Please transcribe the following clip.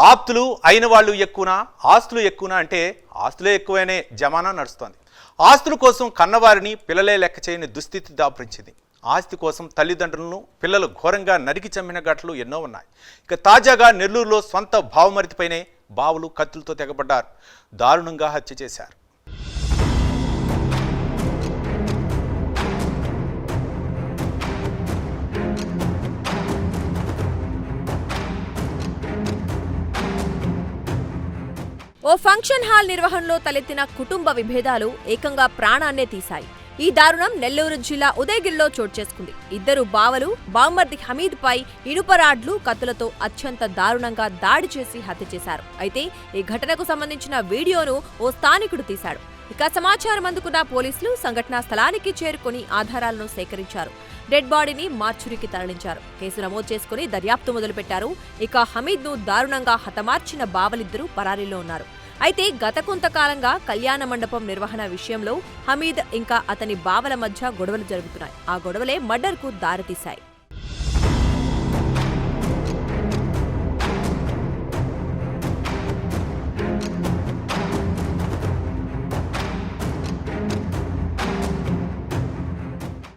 ఆప్తులు అయిన వాళ్ళు ఎక్కువనా ఆస్తులు ఎక్కువనా అంటే ఆస్తులే ఎక్కువనే జమానా నడుస్తోంది. ఆస్తుల కోసం కన్నవారిని పిల్లలే లెక్క చేయని దుస్థితి దాపురించింది. ఆస్తి కోసం తల్లిదండ్రులను పిల్లలు ఘోరంగా నరికి చంపిన ఘటనలు ఎన్నో ఉన్నాయి. ఇక తాజాగా నెల్లూరులో సొంత భావమరిదిపైనే బావులు కత్తులతో తెగబడ్డారు. దారుణంగా హత్య చేశారు. ఓ ఫంక్షన్ హాల్ నిర్వహణలో తలెత్తిన కుటుంబ విభేదాలు ఏకంగా ప్రాణాన్నే తీశాయి. ఈ దారుణం నెల్లూరు జిల్లా ఉదయగిరిలో చోటు చేసుకుంది. ఇద్దరు బావలు బామ్మర్ది హమీద్ పై ఇనుపరాడ్లు కత్తులతో అత్యంత దారుణంగా దాడి చేసి హత్య చేశారు. అయితే ఈ ఘటనకు సంబంధించిన వీడియోను ఓ స్థానికుడు తీశాడు. ఇక సమాచారం అందుకున్న పోలీసులు సంఘటనా స్థలానికి చేరుకుని ఆధారాలను సేకరించారు. డెడ్ బాడీని మార్చురికి తరలించారు. కేసు నమోదు చేసుకుని దర్యాప్తు మొదలుపెట్టారు. ఇక హమీద్ ను దారుణంగా హతమార్చిన బావలిద్దరూ పరారీలో ఉన్నారు. అయితే గత కొంతకాలంగా కళ్యాణ మండపం నిర్వహణ విషయంలో హమీద్ ఇంకా అతని బావల మధ్య గొడవలు జరుగుతున్నాయి. ఆ గొడవలే మర్డర్కు దారితీశాయి.